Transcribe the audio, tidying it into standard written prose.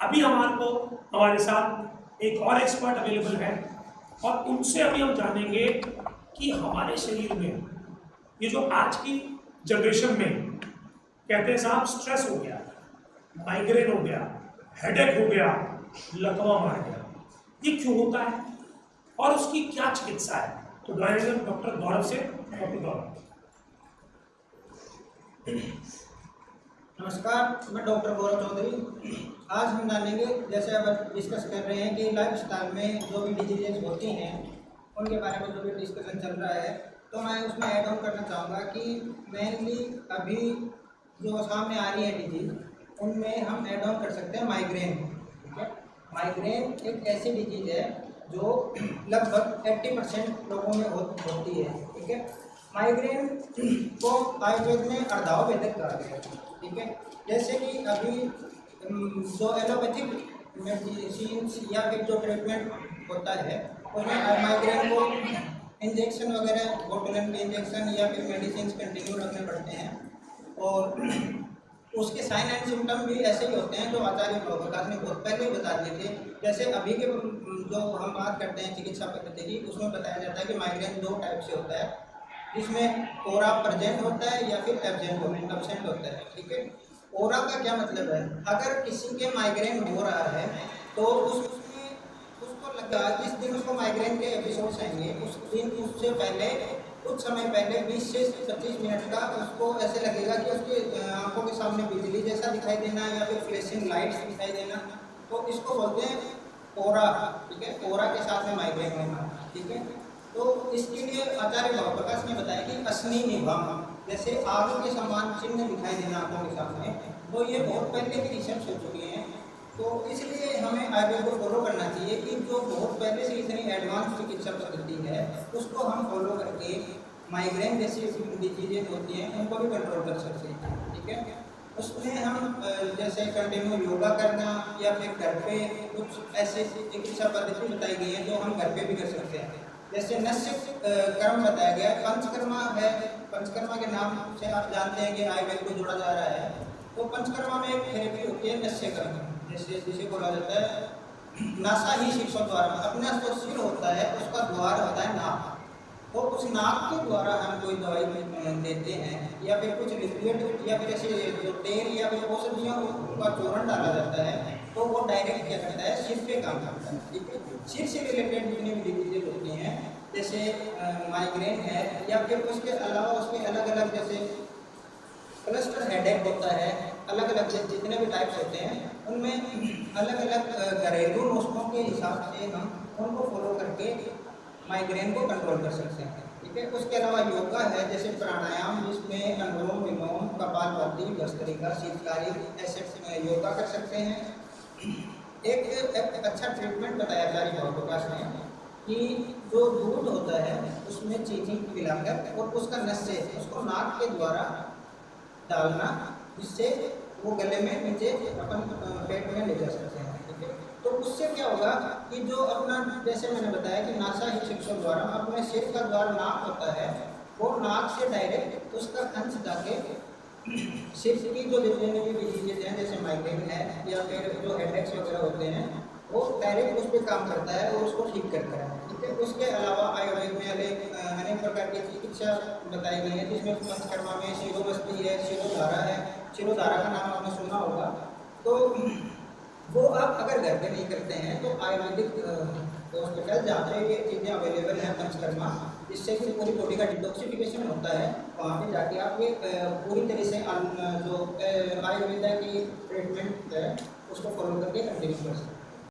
अभी हमारे साथ एक और एक्सपर्ट अवेलेबल है और उनसे अभी हम जानेंगे कि हमारे शरीर में ये जो आज की जनरेशन में कहते हैं साहब स्ट्रेस हो गया, माइग्रेन हो गया, हेडेक हो गया, लकवा मार गया, ये क्यों होता है और उसकी क्या चिकित्सा है। तो डॉक्टर गौरव से। डॉक्टर गौरव, नमस्कार, मैं डॉक्टर गौरव चौधरी। आज हम जानेंगे, जैसे अब डिस्कस कर रहे हैं कि लाइफस्टाइल में जो भी डिजीजेज होती हैं उनके बारे में जो भी डिस्कशन चल रहा है, तो मैं उसमें ऐड ऑन करना चाहूँगा कि मेनली अभी जो सामने आ रही है डिजीज, उनमें हम ऐड ऑन कर सकते हैं माइग्रेन। ठीक है, माइग्रेन एक ऐसी डिजीज है जो लगभग 80% लोगों में होती है। ठीक है, माइग्रेन को आयुर्वेद में अर्धाववेदक कहा गया है। ठीक है, जैसे कि अभी जो एलोपैथिक मेडिसिन या फिर जो ट्रीटमेंट होता है उसमें माइग्रेन को इंजेक्शन वगैरह, बोटुलिन के इंजेक्शन या फिर मेडिसिन कंटिन्यू रखने पड़ते हैं और उसके साइन एंड सिम्टम भी ऐसे ही होते हैं जो आचार्य प्रकाश ने बहुत पहले ही बता दिए थे। जैसे अभी के जो हम बात करते हैं चिकित्सा पद्धति की, उसमें बताया जाता है कि माइग्रेन 2 टाइप से होता है, जिसमें ओरा प्रेजेंट होता है या फिर एब्सेंट होता है। ठीक है, ओरा का क्या मतलब है, अगर किसी के माइग्रेन हो रहा है तो उसमें उसको लगा जिस दिन उसको माइग्रेन के एपिसोड्स आएंगे उस दिन उससे पहले कुछ समय पहले 20 से 25 मिनट का उसको ऐसे लगेगा कि उसकी आंखों के सामने बिजली जैसा दिखाई देना या फिर फ्लैशिंग लाइट्स दिखाई देना, तो इसको बोलते हैं ओरा। ठीक है, ओरा के साथ में माइग्रेन होना। ठीक है, तो इसके लिए आचार्य प्रकाश ने बताया कि असनी निभम, जैसे आग के समान चिन्ह दिखाई देना आंखों के सामने, तो ये बहुत पहले की रिसर्च हो चुकी है। तो इसलिए हमें आयुर्वेद को फॉलो करना चाहिए कि जो बहुत पहले से इतनी एडवांस चिकित्सा पद्धति है उसको हम फॉलो करके माइग्रेन जैसी डिजीजेज होती हैं उनको भी कंट्रोल कर सकते हैं। ठीक है, उसमें हम जैसे कंटिन्यू योगा करना या फिर घर पे कुछ ऐसे चिकित्सा पद्धति बताई गई है जो हम घर पे भी कर सकते हैं। जैसे नस्य कर्म बताया गया है, पंचकर्मा है। पंचकर्मा के नाम से आप जानते हैं कि आयुर्वेद को जोड़ा जा रहा है, तो पंचकर्मा में एक थेरेपी होती है नस्य कर्म, जैसे जिसे बोला जाता है नासा ही शीर्षों द्वारा। अपना जो सिर होता है उसका द्वार होता है नाक, तो उस नाक के द्वारा हम कोई दवाई देते हैं या फिर कुछ लिक्विड या फिर ऐसे जो तेल या फिर औषधियों का चूर्ण डाला जाता है, तो वो डायरेक्ट क्या करता है, सिर पे काम करता है। ठीक है, सिर से रिलेटेड जितनी भी डिजीजेज होती हैं जैसे माइग्रेन है या फिर उसके अलावा उसके अलग अलग जैसे क्लस्टर हेडेक होता है, अलग अलग जितने भी टाइप्स होते हैं उनमें अलग अलग घरेलू नुस्खों के हिसाब से हम उनको फॉलो करके माइग्रेन को कंट्रोल कर सकते हैं। ठीक है, उसके अलावा योगा है, जैसे प्राणायाम जिसमें अनुलोम विलोम, कपालभाति, भस्त्रिका, शीतकारी ऐसे योगा कर सकते हैं। एक अच्छा ट्रीटमेंट बताया आचार्य प्रकाश ने कि जो दूध होता है उसमें चीनी मिलाकर और उसका नस्य उसको नाक के द्वारा डालना, जिससे वो गले में नीचे अपन पेट में ले जा सकते हैं। ठीक है, तो उससे क्या होगा कि जो अपना जैसे मैंने बताया कि नासा ही शिक्षण द्वारा अपने सिर का द्वार नाक होता है, वो नाक से डायरेक्ट उसका अंश जाके सिर की जो जितने भी डिजीजेज हैं जैसे माइग्रेन है या फिर जो हेडेक्स वगैरह होते हैं वो डायरेक्ट उस पर काम करता है और उसको ठीक करता है। ठीक है, उसके अलावा आयुर्वेद में अनेक प्रकार की चिकित्सा बताई गई है, जिसमें पंचकर्मा में शिरोमस्ती है, शिरोधारा है। शिरोधारा का नाम आपने सुना होगा, तो वो आप अगर घर पे नहीं करते हैं तो आयुर्वेदिक हॉस्पिटल जहाँ पे ये चीज़ें अवेलेबल हैं पंचकर्मा, जिससे कि पूरी बॉडी का डिटॉक्सिफिकेशन होता है, वहाँ पे जाके आप ये पूरी तरह से जो आयुर्वेदा की ट्रीटमेंट है उसको फॉलो करके कंटिन्यू कर सकते हैं।